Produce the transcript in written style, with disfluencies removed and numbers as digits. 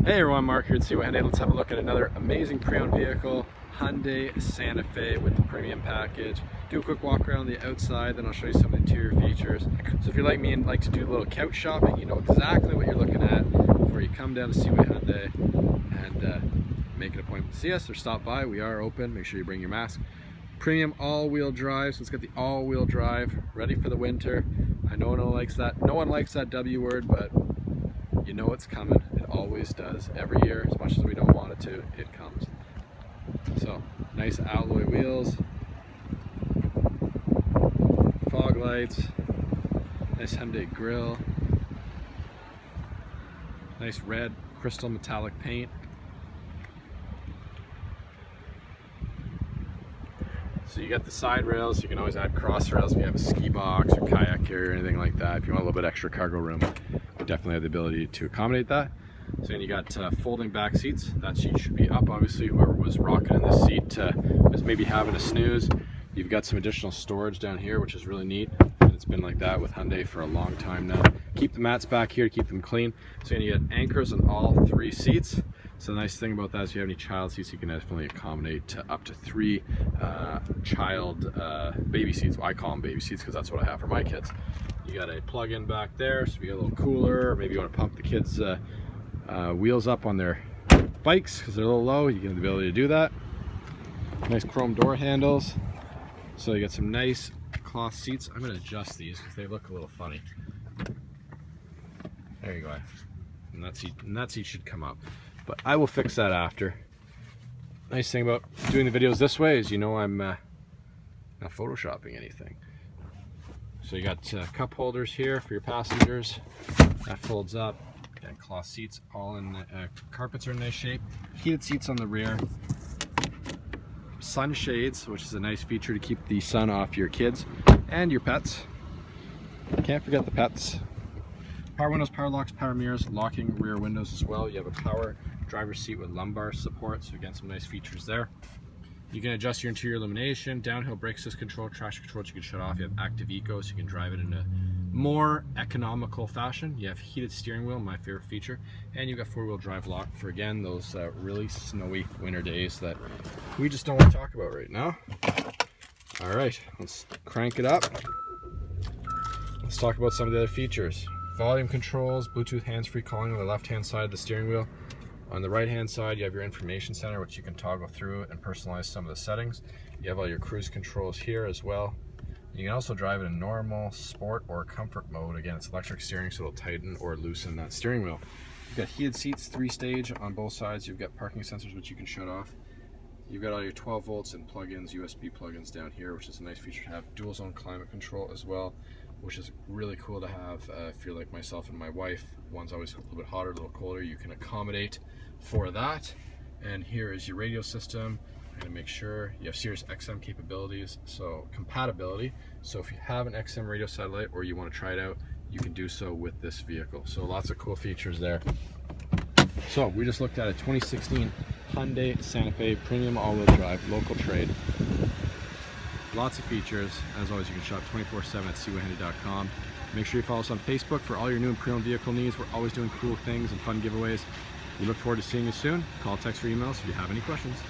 Hey everyone, Mark here at Hyundai. Let's have a look at another amazing pre-owned vehicle, Hyundai Santa Fe with the premium package. Do a quick walk around the outside, then I'll show you some interior features. So if you're like me and like to do a little couch shopping, you know exactly what you're looking at before you come down to Hyundai and make an appointment to see us or stop by. We are open. Make sure you bring your mask. Premium all-wheel drive, so it's got the all-wheel drive, ready for the winter. I know no one likes that W word, but you know it's coming. It always does. Every year, as much as we don't want it to, it comes. So, nice alloy wheels, fog lights, nice Hyundai grille, nice red crystal metallic paint. So you got the side rails, you can always add cross rails if you have a ski box or kayak carrier or anything like that. If you want a little bit extra cargo room, you definitely have the ability to accommodate that. So then you got folding back seats. That seat should be up, obviously. Whoever was rocking in this seat was maybe having a snooze. You've got some additional storage down here, which is really neat. And it's been like that with Hyundai for a long time now. Keep the mats back here to keep them clean. So then you get anchors on all three seats. So the nice thing about that is if you have any child seats, you can definitely accommodate up to 3 child baby seats. Well, I call them baby seats because that's what I have for my kids. You got a plug-in back there, so you got a little cooler, or maybe you want to pump the kids' wheels up on their bikes because they're a little low. You have the ability to do that. Nice chrome door handles. So you got some nice cloth seats. I'm going to adjust these because they look a little funny. There you go. And that seat should come up. But I will fix that after. Nice thing about doing the videos this way is you know I'm not photoshopping anything. So you got cup holders here for your passengers. That folds up. And cloth seats all in carpets are in nice shape. Heated seats on the rear. Sun shades, which is a nice feature to keep the sun off your kids and your pets. Can't forget the pets. Power windows, power locks, power mirrors, locking rear windows as well. You have a power driver's seat with lumbar support, so again, some nice features there. You can adjust your interior illumination, downhill brake assist control, traction control you can shut off. You have active eco, so you can drive it in a more economical fashion. You have heated steering wheel, my favorite feature, and you've got 4-wheel drive lock for, again, those really snowy winter days that we just don't want to talk about right now. All right, let's crank it up. Let's talk about some of the other features. Volume controls, Bluetooth hands-free calling on the left-hand side of the steering wheel. On the right-hand side, you have your information center, which you can toggle through and personalize some of the settings. You have all your cruise controls here as well. You can also drive it in normal, sport, or comfort mode. Again, it's electric steering, so it'll tighten or loosen that steering wheel. You've got heated seats, 3-stage on both sides. You've got parking sensors, which you can shut off. You've got all your 12 volts and plug-ins, USB plug-ins down here, which is a nice feature to have. Dual zone climate control as well, which is really cool to have if you're like myself and my wife. One's always a little bit hotter, a little colder. You can accommodate for that. And here is your radio system. I'm gonna make sure you have Sirius XM capabilities, so compatibility. So if you have an XM radio satellite or you want to try it out, you can do so with this vehicle. So lots of cool features there. So we just looked at a 2016 Hyundai Santa Fe premium all-wheel drive, local trade. Lots of features. As always, you can shop 24/7 at Hyundai.com. Make sure you follow us on Facebook for all your new and pre-owned vehicle needs. We're always doing cool things and fun giveaways. We look forward to seeing you soon. Call, text, or email if you have any questions.